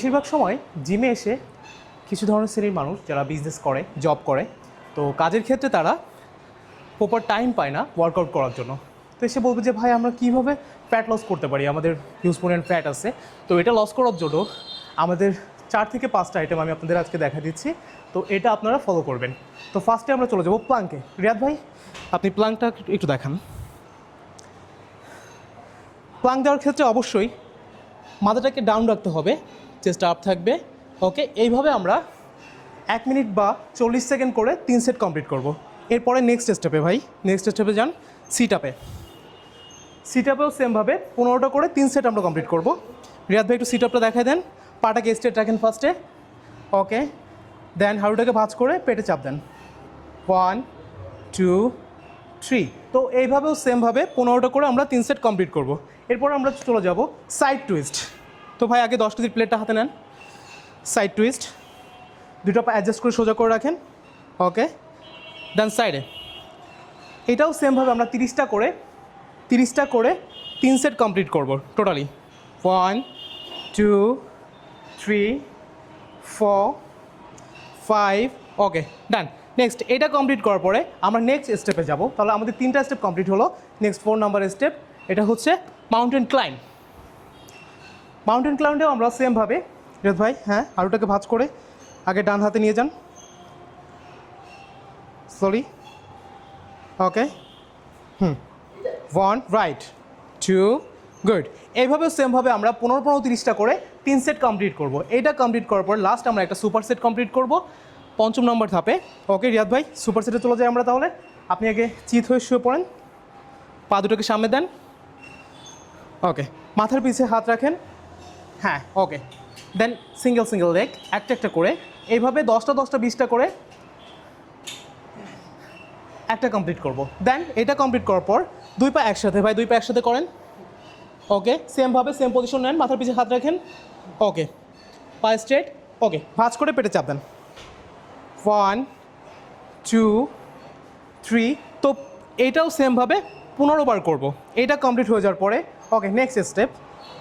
বেশিরভাগ সময় জিমে এসে কিছু ধরনের শ্রেণীর মানুষ যারা বিজনেস করে, জব করে, তো কাজের ক্ষেত্রে তারা প্রপার টাইম পায় না ওয়ার্কআউট করার জন্য। তো এসে বলবে যে ভাই আমরা কীভাবে ফ্যাট লস করতে পারি, আমাদের হিউজ পরিমাণ ফ্যাট আছে। তো এটা লস করার জন্য আমাদের 4 থেকে 5টা আইটেম আমি আপনাদের আজকে দেখা দিচ্ছি। তো এটা আপনারা ফলো করবেন। তো ফার্স্টে আমরা চলে যাবো প্লাঙ্কে। রিয়াদ ভাই আপনি প্লাঙ্কটা একটু দেখান। প্লাঙ্ক দেওয়ার ক্ষেত্রে অবশ্যই মাথাটাকে ডাউন রাখতে হবে, চেস্ট আপ থাকবে। ওকে, এইভাবে আমরা 1 মিনিট বা 40 সেকেন্ড করে 3 সেট কমপ্লিট করব। এরপরে নেক্সট স্টেপে ভাই, নেক্সট স্টেপে যান সিট আপে। সিট আপেও সেমভাবে 15টা করে 3 সেট আমরা কমপ্লিট করব। রিয়াদ ভাই একটু সিট আপটা দেখাই দেন। পাটাকে স্ট্রেট রাখেন ফার্স্টে। ওকে, দেন হাঁটুটাকে ভাঁজ করে পেটে চাপ দেন। 1 2 3। তো এইভাবেও সেমভাবে 15টা করে আমরা 3 সেট কমপ্লিট করব। এরপর আমরা চলে যাব সাইড টুইস্ট। তো ভাই আগে 10 কেজির প্লেটটা হাতে নেন। সাইড টুইস্ট, দুটো পা অ্যাডজাস্ট করে সোজা করে রাখেন। ওকে, ডান সাইডে এটাও সেমভাবে আমরা 30টা করে 3 সেট কমপ্লিট করব টোটালি। 1 2 3 4 5। ওকে, ডান। নেক্সট এটা কমপ্লিট করার পরে আমরা নেক্সট স্টেপে যাব। তাহলে আমাদের 3টা স্টেপ কমপ্লিট হলো। নেক্সট 4 নাম্বার স্টেপ, এটা হচ্ছে মাউন্টেন ক্লাইম্ব। মাউন্টেন ক্লাইম্বেও আমরা সেমভাবে, রেদ ভাই হ্যাঁ হাঁটুটাকে ভাঁজ করে আগে ডান হাতে নিয়ে যান স্লোলি। ওকে, 1 রাইট 2 গুড। এইভাবে সেমভাবে আমরা 15-30টা করে 3 সেট কমপ্লিট করব। এইটা কমপ্লিট করার পর লাস্ট আমরা একটা সুপার সেট কমপ্লিট করব 5ম নম্বর ধাপে। ওকে রিয়াদ ভাই সুপার সেটে চলে যাই আমরা তাহলে। আপনি আগে চিত হয়ে শুয়ে পড়েন, পা দুটোকে সামনে দেন। ওকে, মাথার পিছে হাত রাখেন। হ্যাঁ ওকে, দেন সিঙ্গেল লেগ একটা করে এইভাবে 10টা 20টা করে একটা কমপ্লিট করব। দেন এটা কমপ্লিট করার পর 2 পা একসাথে, ভাই 2 পা একসাথে করেন। ওকে, সেমভাবে সেম পজিশন নেন, মাথার পিছে হাত রাখেন। ওকে, পা স্ট্রেট। ওকে, ভাঁজ করে পেটে চাপ দেন। 1 2 3। তো এইটাও সেমভাবে 15 বার করব। এইটা কমপ্লিট হয়ে যাওয়ার পরে ওকে নেক্সট স্টেপ,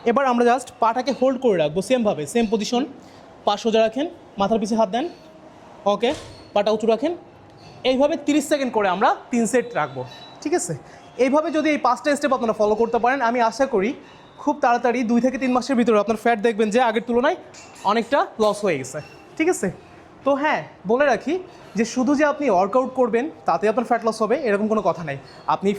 এবার আমরা জাস্ট পাটাকে হোল্ড করে রাখবো সেমভাবে, সেম পজিশন। পা সোজা রাখেন, মাথার পিছে হাত দেন। ওকে, পাটা উঁচু রাখেন। এইভাবে 30 সেকেন্ড করে আমরা 3 সেট রাখবো। ঠিক আছে, এইভাবে যদি এই 5টা স্টেপ আপনারা ফলো করতে পারেন, আমি আশা করি খুব তাড়াতাড়ি 2 থেকে 3 মাসের ভিতরে আপনার ফ্যাট দেখবেন যে আগের তুলনায় অনেকটা লস হয়ে গেছে। ঠিক আছে, তো হ্যাঁ বলে রাখি যে শুধু যে আপনি ওয়ার্কআউট করবেন তাতে আপনার ফ্যাট লস হবে এরকম কোনো কথা নেই। আপনি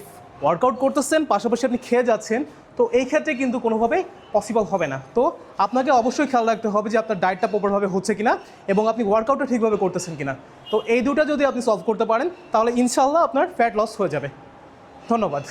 ওয়ার্কআউট করতেছেন, পাশাপাশি আপনি খেয়ে যাচ্ছেন, তো এই ক্ষেত্রে কিন্তু কোনোভাবেই পসিবল হবে না। তো আপনাকে অবশ্যই খেয়াল রাখতে হবে যে আপনার ডায়েটটা প্রপারভাবে হচ্ছে কিনা এবং আপনি ওয়ার্কআউটটা ঠিকভাবে করতেছেন কিনা। তো এই দুটো যদি আপনি সলভ করতে পারেন তাহলে ইনশাল্লাহ আপনার ফ্যাট লস হয়ে যাবে। ধন্যবাদ।